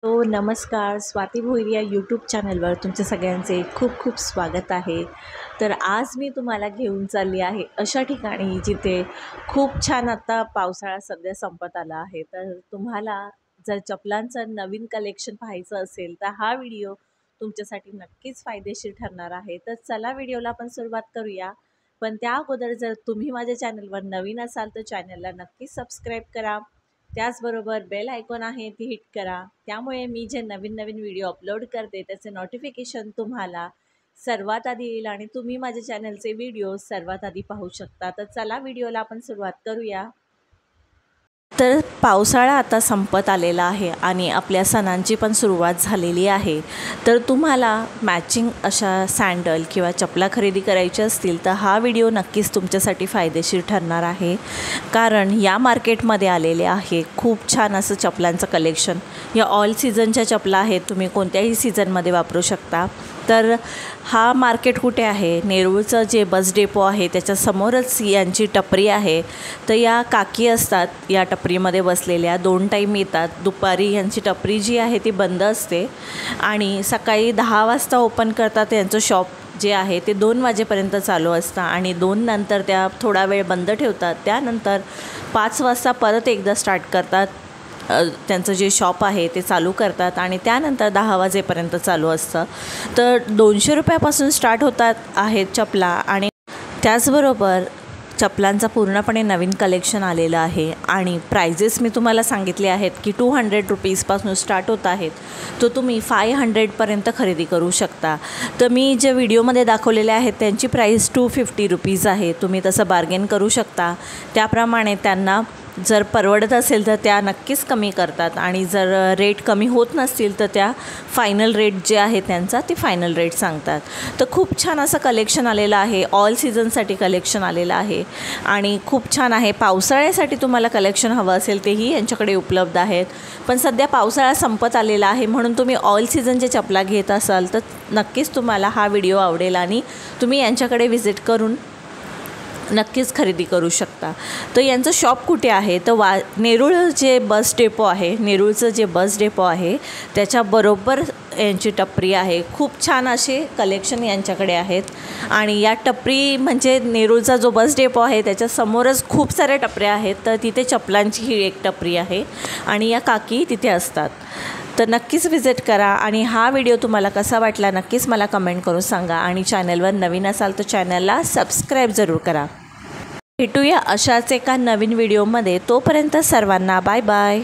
तो नमस्कार, स्वाती भोईर या यूट्यूब चॅनलवर तुमच्या सगळ्यांचे खूप खूप स्वागत आहे। तर आज मी तुम्हाला घेऊन चालली आहे अशा ठिकाणी जिथे खूप छान आता पावसाळा सध्या संपत आला आहे। तर तुम्हाला जर चपलांचं नवीन कलेक्शन पाहायचं असेल तर हा व्हिडिओ तुमच्यासाठी नक्कीच फायदेशीर ठरणार आहे। तर चला व्हिडिओला आपण सुरुवात करूया। पण त्या अगोदर जर तुम्ही माझ्या चॅनलवर नवीन असाल तर चॅनलला नक्कीच सबस्क्राईब करा। त्याचबरोबर बेल आयकॉन आहे ती हिट करा, त्यामुळे मी जे नवीन व्हिडिओ अपलोड करते त्याचे नोटिफिकेशन तुम्हाला सर्वात आधी येईल आणि तुम्ही माझ्या चॅनलचे व्हिडिओ सर्वात आधी पाहू शकता। तर चला व्हिडिओला आपण सुरुवात करूया। तर पावसाळा आता संपत आलेला आहे आणि आपल्या सणांची पण सुरुवात झालेली आहे। तर तुम्हाला मॅचिंग अशा सँडल किंवा चपला खरेदी करायच्या असतील तर हा व्हिडिओ नक्कीच तुमच्यासाठी फायदेशीर ठरणार आहे। कारण या मार्केटमध्ये आलेले आहे खूप छान असं चपलांचं कलेक्शन। या ऑल सीझनच्या चपला आहेत, तुम्ही कोणत्याही सीझनमध्ये वापरू शकता। तर हा मार्केट कुठे आहे? नेरूळचं जे बस डेपो आहे त्याच्यासमोरच यांची टपरी आहे। तर या काकी असतात या टपरीमध्ये बसलेल्या, 2 टाईम येतात। दुपारी यांची टपरी जी आहे ती बंद असते आणि सकाळी 10 वाजता ओपन करतात। यांचं शॉप जे आहे ते 2 वाजेपर्यंत चालू असतं आणि 2 नंतर त्या थोडा वेळ बंद ठेवतात। त्यानंतर 5 वाजता परत एकदा स्टार्ट करतात, त्यांचं जे शॉप आहे ते चालू करतात आणि त्यानंतर 10 वाजेपर्यंत चालू असतं। तर 200 रुपयापासून स्टार्ट होतात आहेत चपला आणि त्याचबरोबर चपलांचा पूर्णपणे नवीन कलेक्शन आलेलं आहे आणि प्राइजेस मी तुम्हाला सांगितले आहेत की 200 रुपीजपासून स्टार्ट होत आहेत, तो तुम्ही 500 पर्यंत खरेदी करू शकता। तर मी जे व्हिडिओमध्ये दाखवलेले आहेत त्यांची प्राइस 250 रुपीज आहे। तुम्ही तसं बार्गेन करू शकता। त्याप्रमाणे त्यांना जर परवडत असेल तर त्या नक्कीच कमी करतात आणि जर रेट कमी होत नसतील तर त्या फायनल रेट जे आहे त्यांचा ते फायनल रेट सांगतात। तर खूप छान असं कलेक्शन आलेलं आहे, ऑल सीझनसाठी कलेक्शन आलेलं आहे आणि खूप छान आहे। पावसाळ्यासाठी तुम्हाला कलेक्शन हवं असेल तेही यांच्याकडे उपलब्ध आहेत, पण सध्या पावसाळा संपत आलेला आहे म्हणून तुम्ही ऑल सीझनचे चपला घेत असाल तर नक्कीच तुम्हाला हा व्हिडिओ आवडेल आणि तुम्ही यांच्याकडे व्हिजिट करून नक्कीच खरेदी करू शकता। तर यांचं शॉप कुठे आहे तर नेरूळ जे बस डेपो आहे, नेरूळचं जे बस डेपो आहे त्याच्याबरोबर यांची टपरी आहे। खूप छान असे कलेक्शन यांच्याकडे आहेत आणि या टपरी म्हणजे नेरूळचा जो बस डेपो आहे त्याच्यासमोरच खूप साऱ्या टपऱ्या आहेत। तर तिथे चपलांची ही एक टपरी आहे आणि या काकी तिथे असतात। तर नक्कीच व्हिजिट करा आणि हा व्हिडिओ तुम्हाला कसा वाटला नक्कीच मला कमेंट करून सांगा आणि चॅनलवर नवीन असाल तर चॅनलला सबस्क्राईब जरूर करा। भेटूया अशाच एका नवीन व्हिडिओमध्ये, तोपर्यंत सर्वांना बाय बाय।